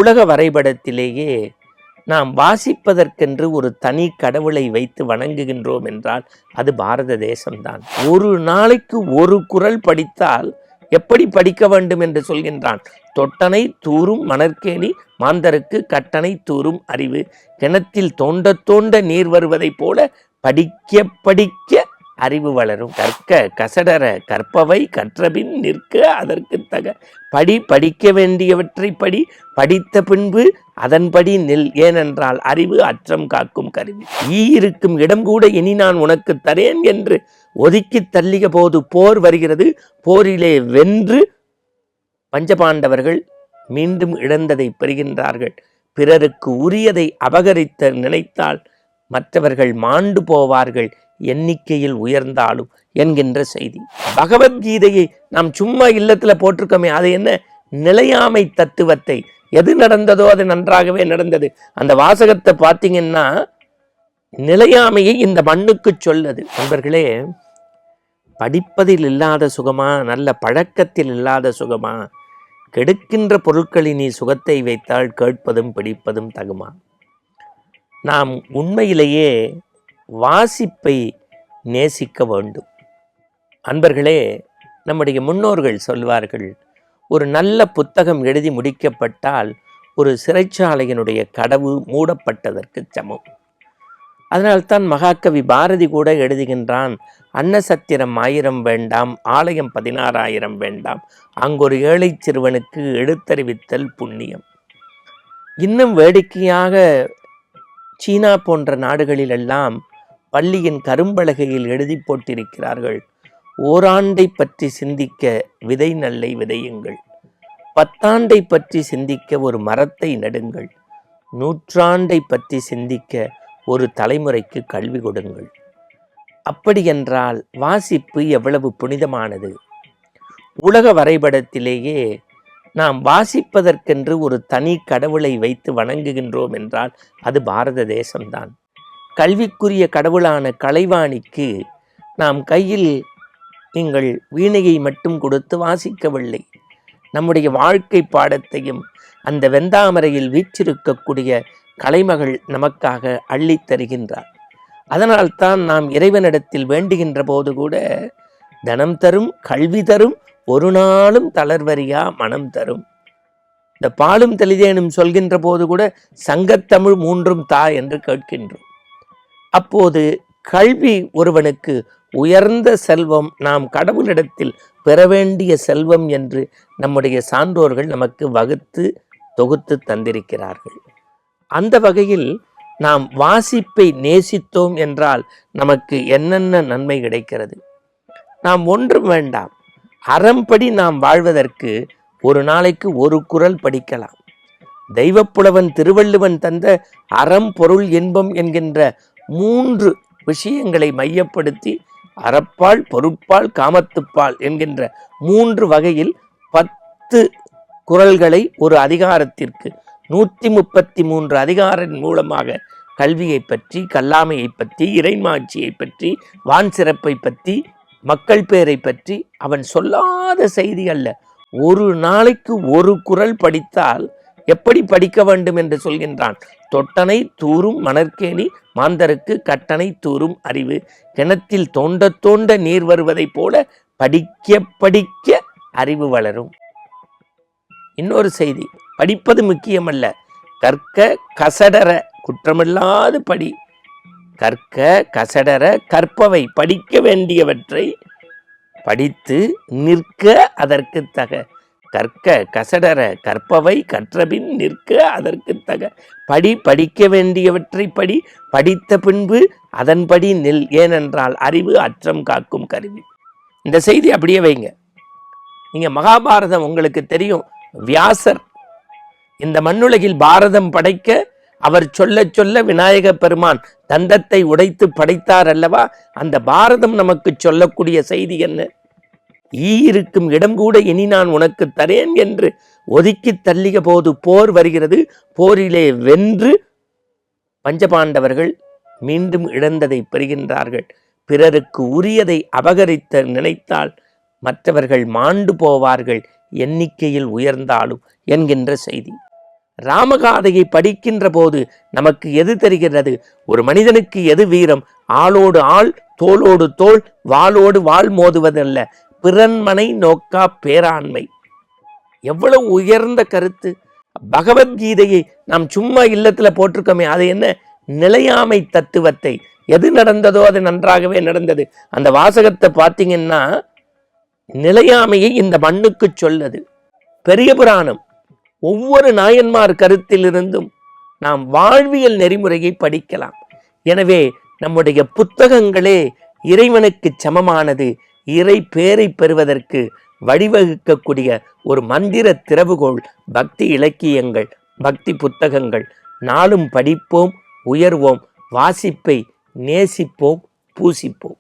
உலக வரைபடத்திலேயே நாம் வாசிப்பதற்கென்று ஒரு தனி கடவுளை வைத்து வணங்குகின்றோம் என்றால் அது பாரத தேசம்தான். ஒரு நாளைக்கு ஒரு குறள் படித்தால் எப்படி படிக்க வேண்டும் என்று சொல்கின்றான். தொட்டனை தூரும் மணற்கேணி மாந்தருக்கு கட்டணை தூரும் அறிவு. கிணத்தில் தோண்ட தோண்ட நீர் வருவதைப் போல படிக்க படிக்க அறிவு வளரும். கற்க கசடர கற்பவை கற்றபின் நிற்க அதற்கு தக. படிக்க வேண்டியவற்றை படித்த பின்பு அதன்படி நில். ஏனென்றால் அறிவு அற்றம் காக்கும் கருவி. இருக்கும் இடம் கூட இனி நான் உனக்கு தரேன் என்று ஒதுக்கி தள்ளிய போது போர் வருகிறது. போரிலே வென்று பஞ்சபாண்டவர்கள் மீண்டும் இழந்ததை பெறுகின்றார்கள். பிறருக்கு உரியதை அபகரித்த நினைத்தால் மற்றவர்கள் மாண்டு போவார்கள், எண்ணிக்கையில் உயர்ந்தாலும் என்கின்ற செய்தி. பகவத்கீதையை நாம் சும்மா இல்லத்துல போட்டிருக்கோமே, அது என்ன நிலையாமை தத்துவத்தை, எது நடந்ததோ அது நன்றாகவே நடந்தது. அந்த வாசகத்தை பார்த்தீங்கன்னா நிலையாமையை இந்த மண்ணுக்கு சொல்லுது. நண்பர்களே, படிப்பதில் இல்லாத சுகமா, நல்ல பழக்கத்தில் இல்லாத சுகமா, கெடுக்கின்ற பொருட்களில் நீ சுகத்தை வைத்தால் கேட்பதும் பிடிப்பதும் தகுமா? நாம் உண்மையிலேயே வாசிப்பை நேசிக்க வேண்டும். அன்பர்களே, நம்முடைய முன்னோர்கள் சொல்வார்கள், ஒரு நல்ல புத்தகம் எழுதி முடிக்கப்பட்டால் ஒரு சிறைச்சாலையினுடைய கதவு மூடப்பட்டதற்கு சமம். அதனால்தான் மகாகவி பாரதி கூட எழுதுகின்றான், அன்னசத்திரம் 1000 வேண்டாம், ஆலயம் 16,000 வேண்டாம், அங்கொரு ஏழை சிறுவனுக்கு எழுத்தறிவித்தல் புண்ணியம். இன்னும் வேடிக்கையாக சீனா போன்ற நாடுகளிலெல்லாம் பள்ளியின் கரும்பலகையில் எழுதி போட்டிருக்கிறார்கள், ஓராண்டை பற்றி சிந்திக்க விதை நல்லை விதையுங்கள், 10 ஆண்டை பற்றி சிந்திக்க ஒரு மரத்தை நடுங்கள், 100 ஆண்டை பற்றி சிந்திக்க ஒரு தலைமுறைக்கு கல்வி கொடுங்கள். அப்படியென்றால் வாசிப்பு எவ்வளவு புனிதமானது! உலக வரைபடத்திலேயே நாம் வாசிப்பதற்கென்று ஒரு தனி கடவுளை வைத்து வணங்குகின்றோம் என்றால் அது பாரத தேசம்தான். கல்விக்குரிய கடவுளான கலைவாணிக்கு நாம் கையில் நீங்கள் வீணையை மட்டும் கொடுத்து வாசிக்கவில்லை, நம்முடைய வாழ்க்கை பாடத்தையும் அந்த வெந்தாமரையில் வீற்றிருக்கக்கூடிய கலைமகள் நமக்காக அள்ளித் தருகின்றார். அதனால்தான் நாம் இறைவனிடத்தில் வேண்டுகின்ற போது கூட தனம் தரும், கல்வி தரும், ஒரு நாளும் தளர்வறியா மனம் தரும். இந்த பாலும் தெளிதேனும் சொல்கின்ற போது கூட சங்கத்தமிழ் 3 தா என்று கேட்கின்றோம். அப்போது கல்வி ஒருவனுக்கு உயர்ந்த செல்வம், நாம் கடவுளிடத்தில் பெற வேண்டிய செல்வம் என்று நம்முடைய சான்றோர்கள் நமக்கு வகுத்து தொகுத்து தந்திருக்கிறார்கள். அந்த வகையில் நாம் வாசிப்பை நேசித்தோம் என்றால் நமக்கு என்னென்ன நன்மை கிடைக்கிறது? நாம் ஒன்றும் வேண்டாம், அறம்படி நாம் வாழ்வதற்கு ஒரு நாளைக்கு ஒரு குறள் படிக்கலாம். தெய்வப்புலவன் திருவள்ளுவன் தந்த அறம் பொருள் இன்பம் என்கின்ற 3 விஷயங்களை மையப்படுத்தி அறப்பால் பொருட்பால் காமத்துப்பால் என்கின்ற 3 வகையில் 10 குறள்களை ஒரு அதிகாரத்திற்கு 133 அதிகாரின் மூலமாக கல்வியை பற்றி, கல்லாமையை பற்றி, இறைமாட்சியை பற்றி, வான் சிறப்பை பற்றி, மக்கள் பேரை பற்றி அவன் சொல்லாத செய்தி அல்ல. ஒரு நாளைக்கு ஒரு குறள் படித்தால் எப்படி படிக்க வேண்டும் என்று சொல்கின்றான். தொட்டனை தூரும் மணற்கேணி மாந்தருக்கு கட்டணை தூரும் அறிவு. கிணத்தில் தோண்ட தோண்ட நீர் வருவதைப் போல படிக்க படிக்க அறிவு வளரும். இன்னொரு செய்தி, படிப்பது முக்கியமல்ல, கற்க கசடர குற்றமில்லாது படி. கற்க கசடர கற்பவை, படிக்க வேண்டியவற்றை படித்து நிற்க அதற்கு தக. கற்க கசடர கற்பவை கற்றபின் நிற்க அதற்கு தக. படிக்க வேண்டியவற்றை படித்த பின்பு அதன்படி நில். ஏனென்றால் அறிவு அற்றம் காக்கும் கருவி. இந்த செய்தி அப்படியே வைங்க. நீங்க மகாபாரதம் உங்களுக்கு தெரியும், வியாசர் இந்த மண்ணுலகில் பாரதம் படைக்க அவர் சொல்ல சொல்ல விநாயக பெருமான் தந்தத்தை உடைத்து படைத்தார் அல்லவா? அந்த பாரதம் நமக்கு சொல்லக்கூடிய செய்தி என்ன? இருக்கும் இடம் கூட இனி நான் உனக்கு தரேன் என்று ஒதுக்கி தள்ளிய போது போர் வருகிறது. போரிலே வென்று பஞ்சபாண்டவர்கள் மீண்டும் இழந்ததை பெறுகின்றார்கள். பிறருக்கு உரியதை அபகரித்த நினைத்தால் மற்றவர்கள் மாண்டு போவார்கள், எண்ணிக்கையில் உயர்ந்தாலும் என்கின்ற செய்தி. ராமகாதையை படிக்கின்ற போது நமக்கு எது தெரிகிறது? ஒரு மனிதனுக்கு எது வீரம்? ஆளோடு ஆள், தோளோடு தோள், வாளோடு வாள் மோதுவதல்ல, பிறன்மனை நோக்கா பேராண்மை. எவ்வளவு உயர்ந்த கருத்து! பகவத்கீதையை நாம் சும்மா இல்லத்துல போட்டிருக்கோமே, அது என்ன? நிலையாமை தத்துவத்தை. எது நடந்ததோ அது நன்றாகவே நடந்தது. அந்த வாசகத்தை பார்த்தீங்கன்னா நிலையாமையை இந்த மண்ணுக்கு சொல்லுது. பெரிய புராணம். ஒவ்வொரு நாயன்மார் கருத்திலிருந்தும் நாம் வாழ்வியல் நெறிமுறையை படிக்கலாம். எனவே நம்முடைய புத்தகங்களே இறைவனுக்கு சமமானது. இறை பேரை பெறுவதற்கு வழிவகுக்கக்கூடிய ஒரு மந்திர திறவுகோள் பக்தி இலக்கியங்கள், பக்தி புத்தகங்கள். நாளும் படிப்போம், உயர்வோம், வாசிப்பை நேசிப்போம், பூசிப்போம்.